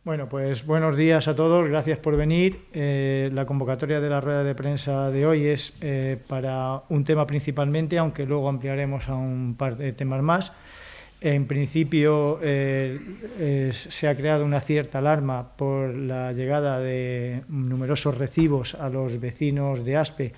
Bueno, pues buenos días a todos, gracias por venir. La convocatoria de la rueda de prensa de hoy es para un tema principalmente, aunque luego ampliaremos a un par de temas más. En principio se ha creado una cierta alarma por la llegada de numerosos recibos a los vecinos de Aspe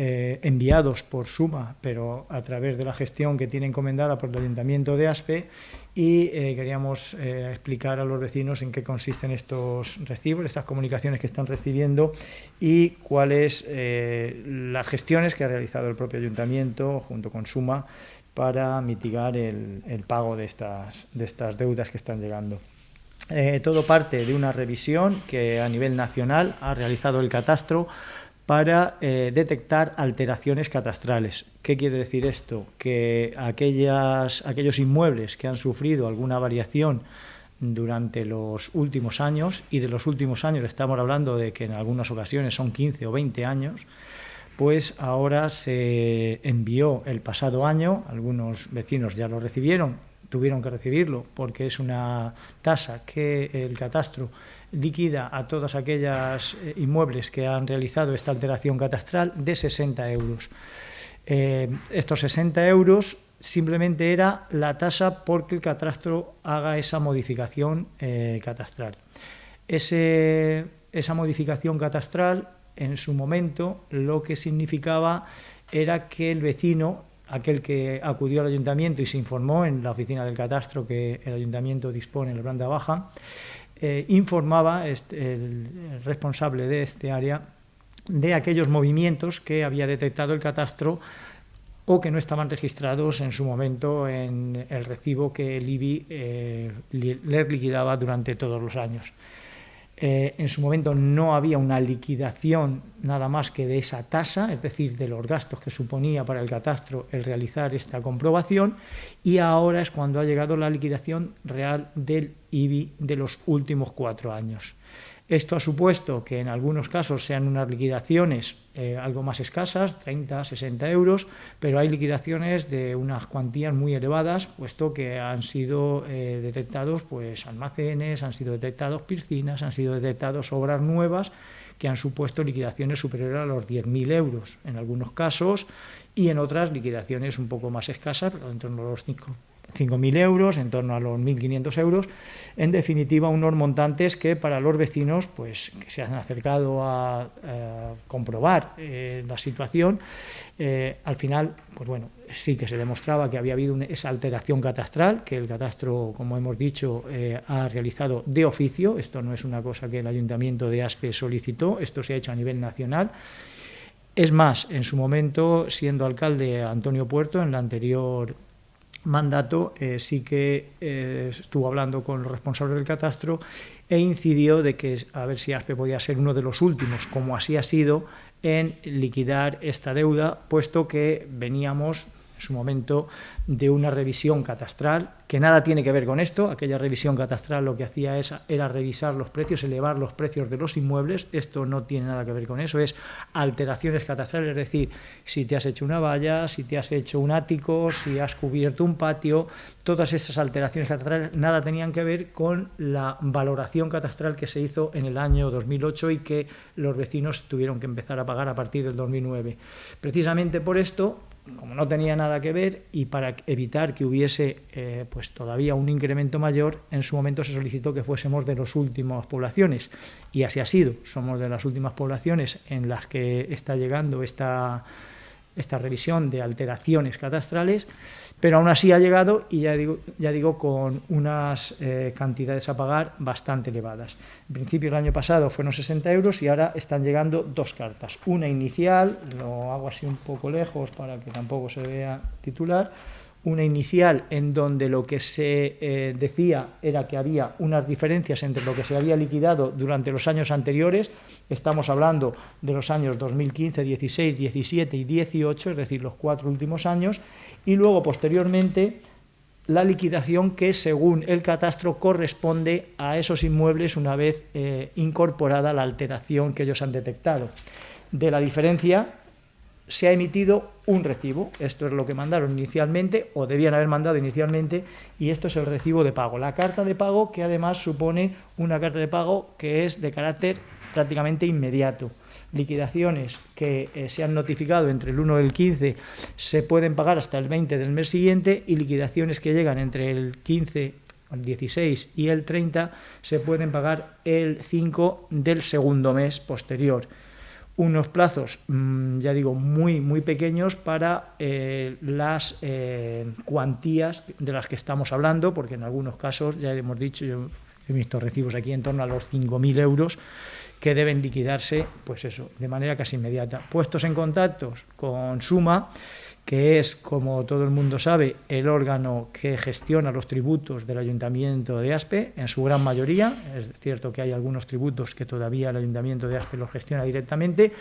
enviados por Suma, pero a través de la gestión que tiene encomendada por el Ayuntamiento de Aspe, y queríamos explicar a los vecinos en qué consisten estos recibos, estas comunicaciones que están recibiendo y cuáles las gestiones que ha realizado el propio Ayuntamiento junto con Suma para mitigar el pago de estas deudas que están llegando. Todo parte de una revisión que a nivel nacional ha realizado el Catastro para detectar alteraciones catastrales. ¿Qué quiere decir esto? Que aquellos inmuebles que han sufrido alguna variación durante los últimos años, y de los últimos años estamos hablando de que en algunas ocasiones son 15 o 20 años, pues ahora se envió el pasado año, algunos vecinos ya lo recibieron, tuvieron que recibirlo porque es una tasa que el Catastro liquida a todos aquellos inmuebles que han realizado esta alteración catastral de 60 euros. Estos 60 euros simplemente era la tasa porque el Catastro haga esa modificación catastral. Esa modificación catastral, en su momento, lo que significaba era que el vecino, aquel que acudió al ayuntamiento y se informó en la oficina del Catastro que el ayuntamiento dispone en la planta baja, informaba el responsable de este área de aquellos movimientos que había detectado el Catastro o que no estaban registrados en su momento en el recibo que el IBI les liquidaba durante todos los años. En su momento no había una liquidación nada más que de esa tasa, es decir, de los gastos que suponía para el Catastro el realizar esta comprobación, y ahora es cuando ha llegado la liquidación real del IBI de los últimos 4 años. Esto ha supuesto que en algunos casos sean unas liquidaciones algo más escasas, 30, 60 euros, pero hay liquidaciones de unas cuantías muy elevadas, puesto que han sido detectados pues, almacenes, han sido detectados piscinas, han sido detectados obras nuevas que han supuesto liquidaciones superiores a los 10.000 euros en algunos casos, y en otras liquidaciones un poco más escasas, pero en torno a los 5.000 euros, en torno a los 1.500 euros, en definitiva unos montantes que para los vecinos pues, que se han acercado a comprobar la situación, al final pues bueno, sí que se demostraba que había habido esa alteración catastral que el Catastro, como hemos dicho, ha realizado de oficio. Esto no es una cosa que el Ayuntamiento de Aspe solicitó, esto se ha hecho a nivel nacional. Es más, en su momento, siendo alcalde Antonio Puerto, en la anterior mandato, sí que estuvo hablando con los responsables del Catastro e incidió de que a ver si Aspe podía ser uno de los últimos, como así ha sido, en liquidar esta deuda, puesto que veníamos en su momento de una revisión catastral que nada tiene que ver con esto. Aquella revisión catastral lo que hacía era revisar los precios, elevar los precios de los inmuebles. Esto no tiene nada que ver con eso, es alteraciones catastrales, es decir, si te has hecho una valla, si te has hecho un ático, si has cubierto un patio, todas esas alteraciones catastrales nada tenían que ver con la valoración catastral que se hizo en el año 2008 y que los vecinos tuvieron que empezar a pagar a partir del 2009. Precisamente por esto, como no tenía nada que ver y para evitar que hubiese pues todavía un incremento mayor, en su momento se solicitó que fuésemos de las últimas poblaciones, y así ha sido. Somos de las últimas poblaciones en las que está llegando esta revisión de alteraciones catastrales, pero aún así ha llegado, y ya digo con unas cantidades a pagar bastante elevadas. En principio el año pasado fueron 60 euros y ahora están llegando 2 cartas. Una inicial, lo hago así un poco lejos para que tampoco se vea titular, una inicial en donde lo que se decía era que había unas diferencias entre lo que se había liquidado durante los años anteriores. Estamos hablando de los años 2015, 16, 17 y 18, es decir, los 4 últimos años, y luego posteriormente la liquidación que según el Catastro corresponde a esos inmuebles una vez incorporada la alteración que ellos han detectado. De la diferencia se ha emitido un recibo. Esto es lo que mandaron inicialmente, o debían haber mandado inicialmente, y esto es el recibo de pago. La carta de pago, que además supone una carta de pago que es de carácter prácticamente inmediato. Liquidaciones que se han notificado entre el 1 y el 15 se pueden pagar hasta el 20 del mes siguiente, y liquidaciones que llegan entre el 15, el 16 y el 30 se pueden pagar el 5 del segundo mes posterior. Unos plazos, ya digo, muy pequeños para las cuantías de las que estamos hablando, porque en algunos casos, ya hemos dicho, yo he visto recibos aquí en torno a los 5.000 euros que deben liquidarse, pues eso, de manera casi inmediata. Puestos en contacto con Suma, que es, como todo el mundo sabe, el órgano que gestiona los tributos del Ayuntamiento de Aspe, en su gran mayoría. Es cierto que hay algunos tributos que todavía el Ayuntamiento de Aspe los gestiona directamente,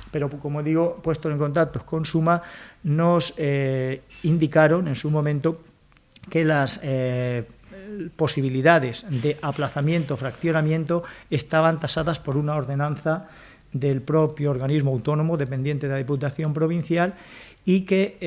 pero, como digo, puestos en contacto con Suma, nos indicaron en su momento que las posibilidades de aplazamiento, fraccionamiento, estaban tasadas por una ordenanza del propio organismo autónomo dependiente de la Diputación Provincial, y que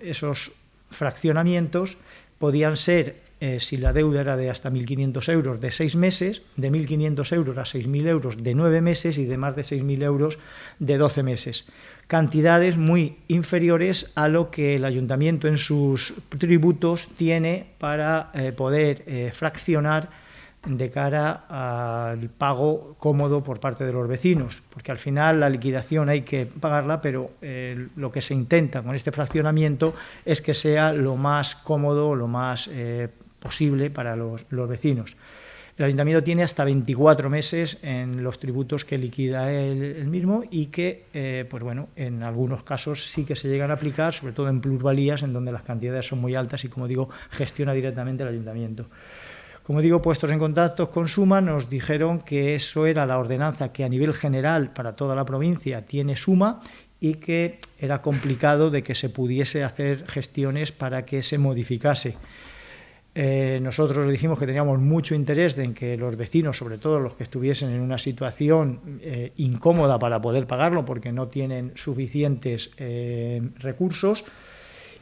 esos fraccionamientos podían ser, si la deuda era de hasta 1.500 euros, de 6 meses, de 1.500 euros a 6.000 euros de 9 meses y de más de 6.000 euros de 12 meses. Cantidades muy inferiores a lo que el Ayuntamiento en sus tributos tiene para poder fraccionar de cara al pago cómodo por parte de los vecinos, porque al final la liquidación hay que pagarla, pero lo que se intenta con este fraccionamiento es que sea lo más cómodo, lo más posible para los vecinos. El Ayuntamiento tiene hasta 24 meses en los tributos que liquida el mismo, y que, pues bueno, en algunos casos sí que se llegan a aplicar, sobre todo en plusvalías, en donde las cantidades son muy altas y, como digo, gestiona directamente el Ayuntamiento. Como digo, puestos en contacto con Suma, nos dijeron que eso era la ordenanza que a nivel general para toda la provincia tiene Suma, y que era complicado de que se pudiese hacer gestiones para que se modificase. Nosotros le dijimos que teníamos mucho interés en que los vecinos, sobre todo los que estuviesen en una situación incómoda para poder pagarlo porque no tienen suficientes recursos,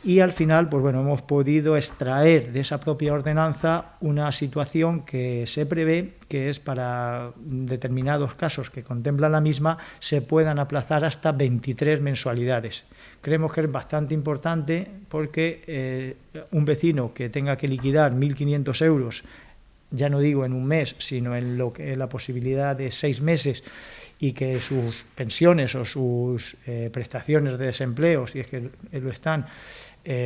y al final, pues bueno, hemos podido extraer de esa propia ordenanza una situación que se prevé, que es para determinados casos que contempla la misma, se puedan aplazar hasta 23 mensualidades. Creemos que es bastante importante, porque un vecino que tenga que liquidar 1.500 euros, ya no digo en un mes, sino en lo que la posibilidad de 6 meses, y que sus pensiones o sus prestaciones de desempleo, si es que lo están,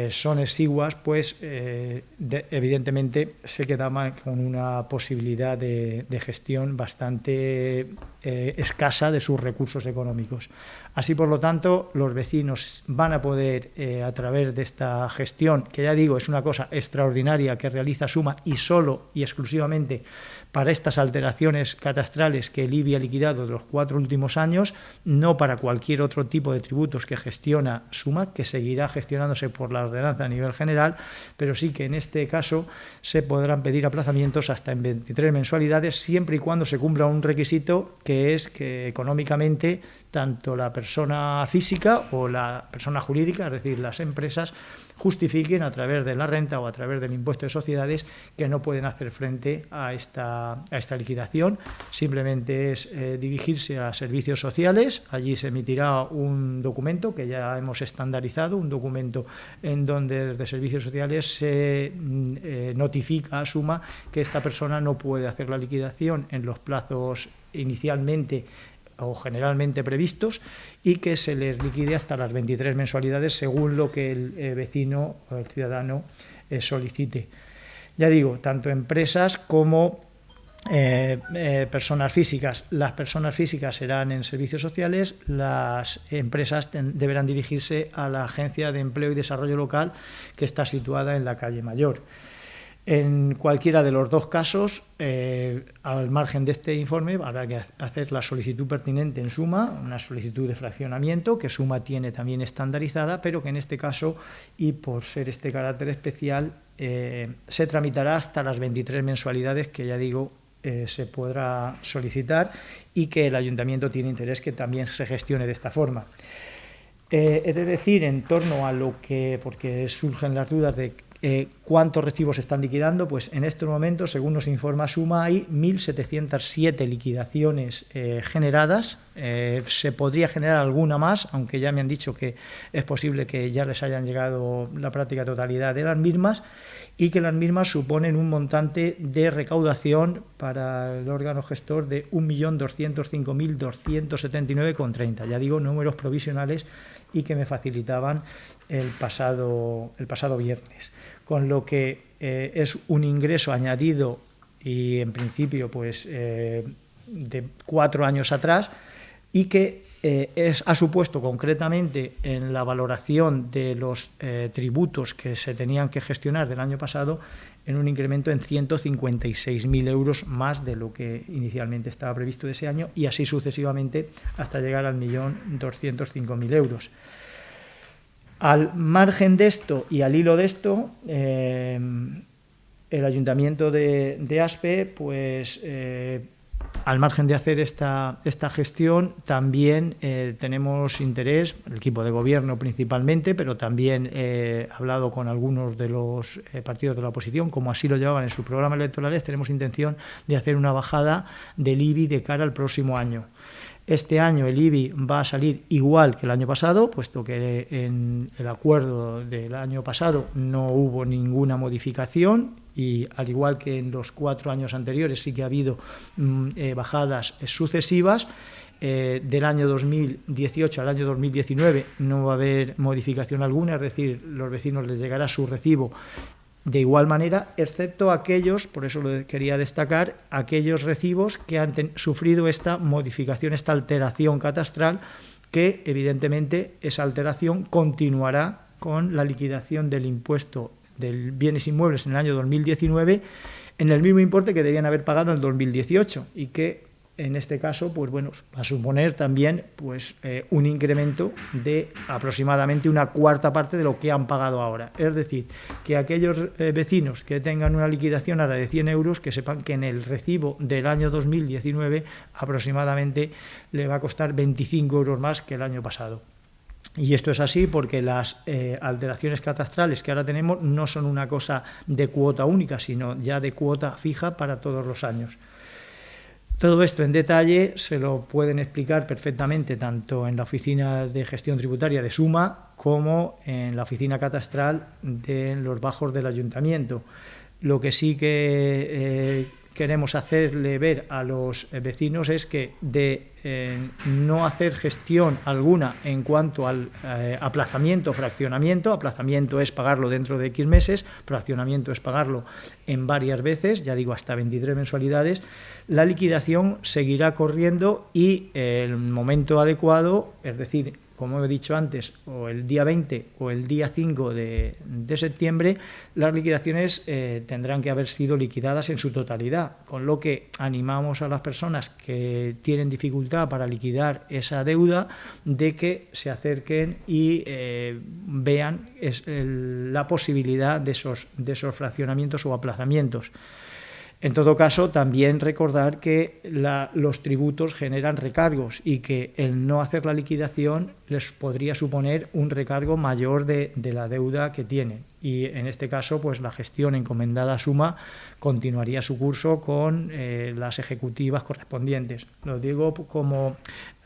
son exiguas, pues evidentemente se quedaba con una posibilidad de gestión bastante escasa de sus recursos económicos. Así, por lo tanto, los vecinos van a poder, a través de esta gestión, que ya digo, es una cosa extraordinaria que realiza Suma, y solo y exclusivamente para estas alteraciones catastrales que el IBI ha liquidado de los 4 últimos años, no para cualquier otro tipo de tributos que gestiona Suma, que seguirá gestionándose por la ordenanza a nivel general, pero sí que en este caso se podrán pedir aplazamientos hasta en 23 mensualidades, siempre y cuando se cumpla un requisito, que es que económicamente tanto la persona física o la persona jurídica, es decir, las empresas, justifiquen a través de la renta o a través del impuesto de sociedades que no pueden hacer frente a esta liquidación. Simplemente es dirigirse a servicios sociales. Allí se emitirá un documento que ya hemos estandarizado, un documento en donde desde servicios sociales se notifica a Suma que esta persona no puede hacer la liquidación en los plazos inicialmente o generalmente previstos, y que se les liquide hasta las 23 mensualidades según lo que el vecino o el ciudadano solicite. Ya digo, tanto empresas como personas físicas. Las personas físicas serán en servicios sociales, las empresas deberán dirigirse a la Agencia de Empleo y Desarrollo Local, que está situada en la calle Mayor. En cualquiera de los dos casos, al margen de este informe, habrá que hacer la solicitud pertinente en Suma, una solicitud de fraccionamiento que Suma tiene también estandarizada, pero que en este caso, y por ser este carácter especial, se tramitará hasta las 23 mensualidades que, ya digo, se podrá solicitar y que el ayuntamiento tiene interés que también se gestione de esta forma. Es decir, en torno a lo que, porque surgen las dudas de cuántos recibos se están liquidando, pues en estos momentos, según nos informa Suma, hay 1.707 liquidaciones generadas. Se podría generar alguna más, aunque ya me han dicho que es posible que ya les hayan llegado la práctica totalidad de las mismas, y que las mismas suponen un montante de recaudación para el órgano gestor de 1.205.279,30. Ya digo, números provisionales y que me facilitaban el pasado viernes. Con lo que es un ingreso añadido y en principio pues de 4 años atrás, y que ha supuesto concretamente en la valoración de los tributos que se tenían que gestionar del año pasado en un incremento en 156.000 euros más de lo que inicialmente estaba previsto de ese año, y así sucesivamente hasta llegar al 1.205.000 euros. Al margen de esto y al hilo de esto, el Ayuntamiento de Aspe, pues al margen de hacer esta gestión, también tenemos interés, el equipo de gobierno principalmente, pero también he hablado con algunos de los partidos de la oposición, como así lo llevaban en sus programas electorales, tenemos intención de hacer una bajada del IBI de cara al próximo año. Este año el IBI va a salir igual que el año pasado, puesto que en el acuerdo del año pasado no hubo ninguna modificación, y al igual que en los 4 años anteriores sí que ha habido bajadas sucesivas. Del año 2018 al año 2019 no va a haber modificación alguna, es decir, los vecinos les llegará su recibo de igual manera, excepto aquellos, por eso lo quería destacar, aquellos recibos que han sufrido esta modificación, esta alteración catastral, que evidentemente esa alteración continuará con la liquidación del impuesto de bienes inmuebles en el año 2019 en el mismo importe que debían haber pagado en el 2018, y que en este caso, pues bueno, va a suponer también pues un incremento de aproximadamente una cuarta parte de lo que han pagado ahora. Es decir, que aquellos vecinos que tengan una liquidación ahora de 100 euros, que sepan que en el recibo del año 2019 aproximadamente le va a costar 25 euros más que el año pasado. Y esto es así porque las alteraciones catastrales que ahora tenemos no son una cosa de cuota única, sino ya de cuota fija para todos los años. Todo esto en detalle se lo pueden explicar perfectamente tanto en la Oficina de Gestión Tributaria de Suma como en la Oficina Catastral de los Bajos del Ayuntamiento. Lo que sí que queremos hacerle ver a los vecinos es que de no hacer gestión alguna en cuanto al aplazamiento, fraccionamiento. Aplazamiento es pagarlo dentro de X meses, fraccionamiento es pagarlo en varias veces, ya digo, hasta 23 mensualidades. La liquidación seguirá corriendo y el momento adecuado, es decir, como he dicho antes, o el día 20 o el día 5 de septiembre, las liquidaciones tendrán que haber sido liquidadas en su totalidad, con lo que animamos a las personas que tienen dificultad para liquidar esa deuda de que se acerquen y vean la posibilidad de esos fraccionamientos o aplazamientos. En todo caso, también recordar que los tributos generan recargos y que el no hacer la liquidación les podría suponer un recargo mayor de la deuda que tienen. Y en este caso, pues la gestión encomendada a Suma continuaría su curso con las ejecutivas correspondientes. Lo digo como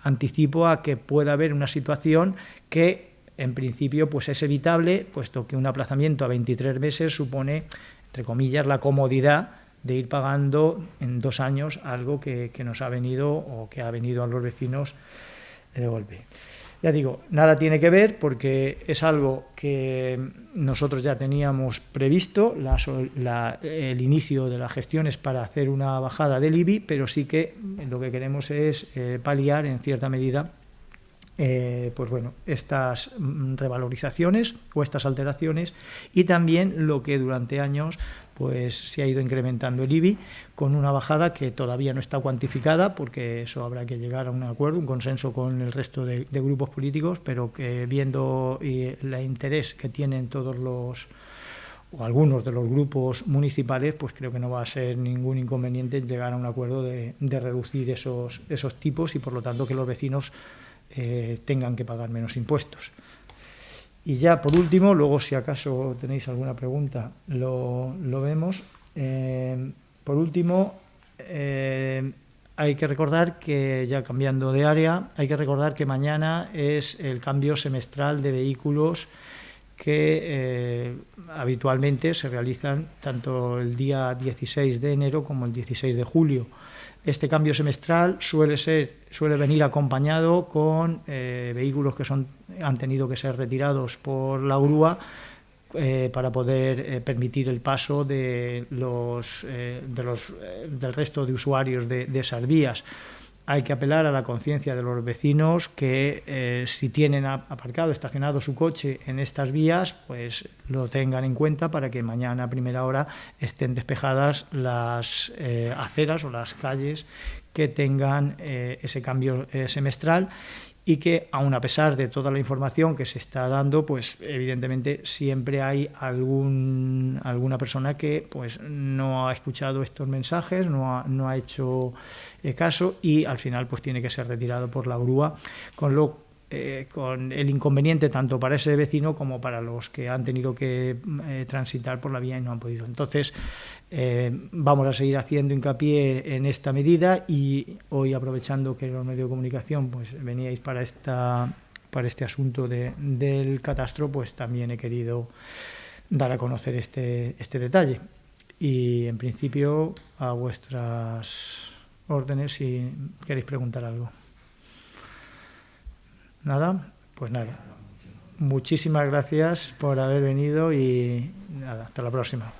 anticipo a que pueda haber una situación que en principio pues es evitable, puesto que un aplazamiento a 23 meses supone, entre comillas, la comodidad de ir pagando en 2 años algo que nos ha venido o que ha venido a los vecinos de golpe. Ya digo, nada tiene que ver porque es algo que nosotros ya teníamos previsto, el inicio de las gestiones para hacer una bajada del IBI, pero sí que lo que queremos es paliar en cierta medida pues bueno, estas revalorizaciones o estas alteraciones, y también lo que durante años pues se ha ido incrementando el IBI con una bajada que todavía no está cuantificada, porque eso habrá que llegar a un acuerdo, un consenso con el resto de grupos políticos, pero que viendo el interés que tienen todos o algunos de los grupos municipales, pues creo que no va a ser ningún inconveniente llegar a un acuerdo de reducir esos tipos y, por lo tanto, que los vecinos tengan que pagar menos impuestos. Y ya, por último, luego si acaso tenéis alguna pregunta, lo vemos. Por último, hay que recordar que, ya cambiando de área, hay que recordar que mañana es el cambio semestral de vehículos que habitualmente se realizan tanto el día 16 de enero como el 16 de julio. Este cambio semestral suele venir acompañado con vehículos que han tenido que ser retirados por la grúa para poder permitir el paso del resto de usuarios de esas vías. Hay que apelar a la conciencia de los vecinos que si tienen aparcado, estacionado su coche en estas vías, pues lo tengan en cuenta para que mañana a primera hora estén despejadas las aceras o las calles que tengan ese cambio semestral, y que, aun a pesar de toda la información que se está dando, pues evidentemente siempre hay alguna persona que pues no ha escuchado estos mensajes, no ha hecho caso, y al final pues tiene que ser retirado por la grúa, con el inconveniente tanto para ese vecino como para los que han tenido que transitar por la vía y no han podido. Entonces, vamos a seguir haciendo hincapié en esta medida, y hoy, aprovechando que los medios de comunicación pues veníais para este asunto del catastro, pues también he querido dar a conocer este detalle. Y en principio a vuestras órdenes si queréis preguntar algo. Nada, pues nada. Muchísimas gracias por haber venido y nada, hasta la próxima.